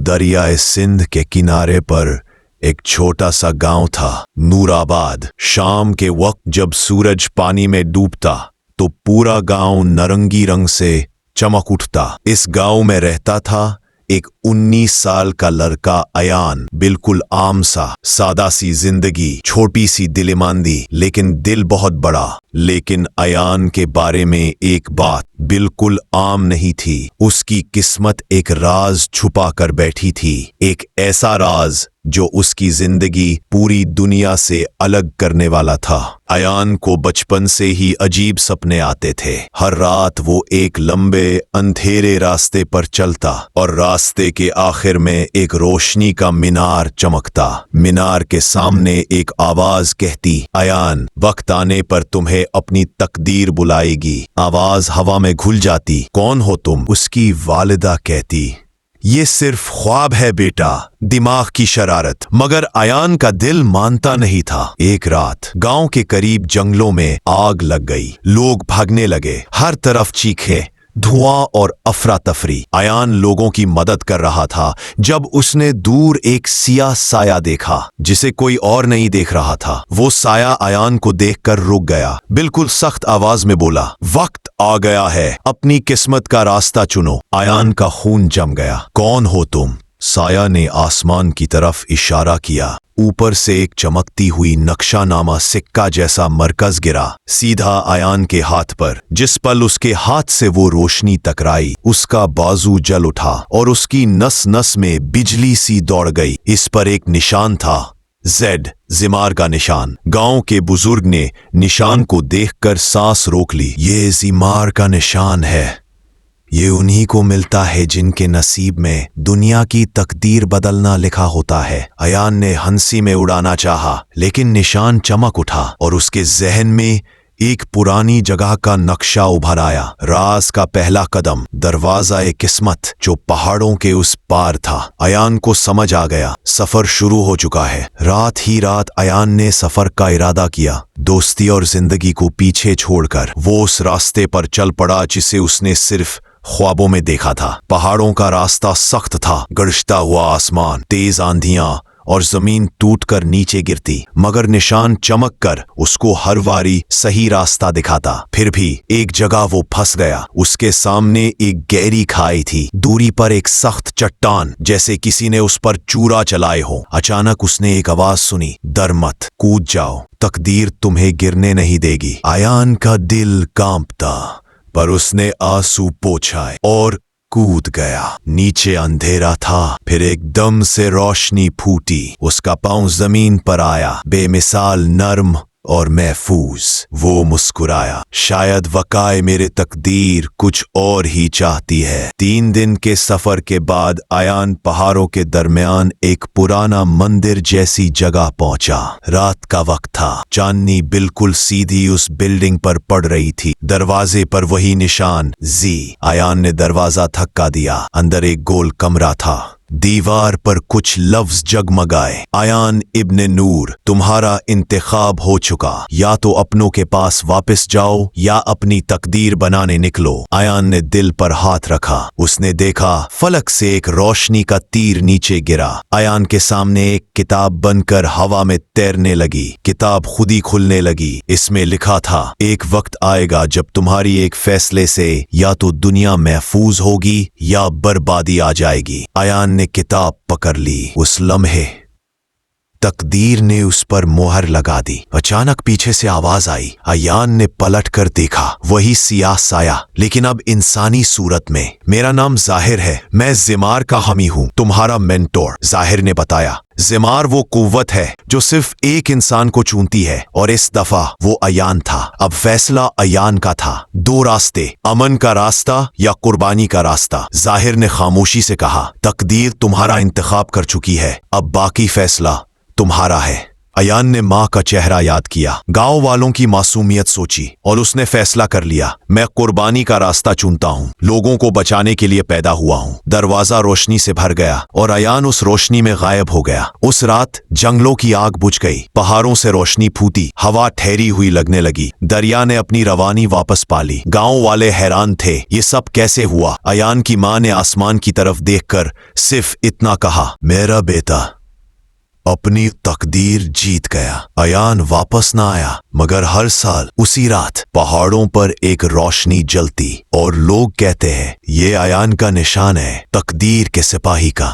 दरियाए सिंध के किनारे पर एक छोटा सा गांव था, नूराबाद। शाम के वक्त जब सूरज पानी में डूबता तो पूरा गांव नारंगी रंग से चमक उठता। इस गांव में रहता था एक 19 साल का लड़का अयान। बिल्कुल आम सा सादा सी जिंदगी, छोटी सी दिलमांदी, लेकिन दिल बहुत बड़ा। लेकिन अयान के बारे में एक बात बिल्कुल आम नहीं थी। उसकी किस्मत एक राज छुपा कर बैठी थी, एक ऐसा राज जो उसकी जिंदगी पूरी दुनिया से अलग करने वाला था। अयान को बचपन से ही अजीब सपने आते थे। हर रात वो एक लंबे अंधेरे रास्ते पर चलता और रास्ते के आखिर में एक रोशनी का मीनार चमकता। मीनार के सामने एक आवाज कहती, अयान, वक्त आने पर तुम्हें अपनी तकदीर बुलाएगी। आवाज हवा में घुल जाती। कौन हो तुम? उसकी वालिदा कहती, ये सिर्फ ख्वाब है बेटा, दिमाग की शरारत। मगर अयान का दिल मानता नहीं था। एक रात गांव के करीब जंगलों में आग लग गई। लोग भागने लगे, हर तरफ चीखे, धुआं और अफरा तफरी। अयान लोगों की मदद कर रहा था जब उसने दूर एक सियाह साया देखा जिसे कोई और नहीं देख रहा था। वो साया अयान को देखकर रुक गया। बिल्कुल सख्त आवाज में बोला, वक्त आ गया है, अपनी किस्मत का रास्ता चुनो। अयान का खून जम गया। कौन हो तुम? साया ने आसमान की तरफ इशारा किया। ऊपर से एक चमकती हुई नक्शानामा सिक्का जैसा मरकज गिरा सीधा अयान के हाथ पर। जिस पल उसके हाथ से वो रोशनी टकराई, उसका बाजू जल उठा और उसकी नस नस में बिजली सी दौड़ गई। इस पर एक निशान था, जेड, जिमार का निशान। गांव के बुजुर्ग ने निशान को देखकर सांस रोक ली। ये जिमार का निशान है, ये उन्हीं को मिलता है जिनके नसीब में दुनिया की तकदीर बदलना लिखा होता है। अयान ने हंसी में उड़ाना चाहा, लेकिन निशान चमक उठा और उसके जहन में एक पुरानी जगह का नक्शा उभर आया। राज का पहला कदम, दरवाजा-ए किस्मत जो पहाड़ों के उस पार था। अयान को समझ आ गया, सफर शुरू हो चुका है। रात ही रात अयान ने सफर का इरादा किया। दोस्ती और जिंदगी को पीछे छोड़कर वो उस रास्ते पर चल पड़ा जिसे उसने सिर्फ ख्वाबों में देखा था। पहाड़ों का रास्ता सख्त था, गरजता हुआ आसमान, तेज आंधियां और जमीन टूटकर नीचे गिरती। मगर निशान चमक कर उसको हर बारी सही रास्ता दिखाता। फिर भी एक जगह वो फंस गया। उसके सामने एक गहरी खाई थी, दूरी पर एक सख्त चट्टान, जैसे किसी ने उस पर चूरा चलाए हो। अचानक उसने एक आवाज सुनी, डर मत, कूद जाओ, तकदीर तुम्हें गिरने नहीं देगी। अयान का दिल कांपता, पर उसने आंसू पोंछाए और कूद गया। नीचे अंधेरा था, फिर एकदम से रोशनी फूटी। उसका पांव जमीन पर आया, बेमिसाल नर्म और महफूज। वो मुस्कुराया, शायद वकाए मेरे तकदीर कुछ और ही चाहती है। 3 दिन के सफर के बाद अयान पहाड़ों के दरमियान एक पुराना मंदिर जैसी जगह पहुंचा। रात का वक्त था, चांदनी बिल्कुल सीधी उस बिल्डिंग पर पड़ रही थी। दरवाजे पर वही निशान, जी। अयान ने दरवाजा धक्का दिया। अंदर एक गोल कमरा था, दीवार पर कुछ लफ्ज जगमगाए, अयान इब्ने नूर, तुम्हारा इंतखाब हो चुका। या तो अपनों के पास वापस जाओ या अपनी तकदीर बनाने निकलो। अयान ने दिल पर हाथ रखा। उसने देखा फलक से एक रोशनी का तीर नीचे गिरा। अयान के सामने एक किताब बनकर हवा में तैरने लगी। किताब खुद ही खुलने लगी। इसमें लिखा था, एक वक्त आएगा जब तुम्हारी एक फैसले से या तो दुनिया महफूज होगी या बर्बादी आ जाएगी। अयान ने किताब पकड़ ली। उस लम्हे तकदीर ने उस पर मोहर लगा दी। अचानक पीछे से आवाज आई। अयान ने पलट कर देखा, वही सियाह साया, लेकिन अब इंसानी सूरत में। मेरा नाम जाहिर है, मैं जिमार का हामी हूँ, तुम्हारा मेंटोर, जाहिर ने बताया। जिमार वो कुव्वत है जो सिर्फ एक इंसान को चुनती है, और इस दफा वो अयान था। अब फैसला अयान का था। 2 रास्ते, अमन का रास्ता या कुर्बानी का रास्ता। जाहिर ने खामोशी से कहा, तकदीर तुम्हारा इंतखाब कर चुकी है, अब बाकी फैसला तुम्हारा है। ایان نے ماں کا چہرہ یاد کیا، گاؤں والوں کی معصومیت سوچی اور اس نے فیصلہ کر لیا، میں قربانی کا راستہ چنتا ہوں، لوگوں کو بچانے کے لیے پیدا ہوا ہوں۔ دروازہ روشنی سے بھر گیا اور ایان اس روشنی میں غائب ہو گیا۔ اس رات جنگلوں کی آگ بجھ گئی، پہاڑوں سے روشنی پھوٹی، ہوا ٹھہری ہوئی لگنے لگی، دریا نے اپنی روانی واپس پا لی۔ گاؤں والے حیران تھے، یہ سب کیسے ہوا؟ ایان کی ماں نے آسمان کی طرف دیکھ کر صرف اتنا کہا، میرا بیٹا اپنی تقدیر جیت گیا۔ ایان واپس نہ آیا، مگر ہر سال اسی رات پہاڑوں پر ایک روشنی جلتی اور لوگ کہتے ہیں یہ ایان کا نشان ہے، تقدیر کے سپاہی کا۔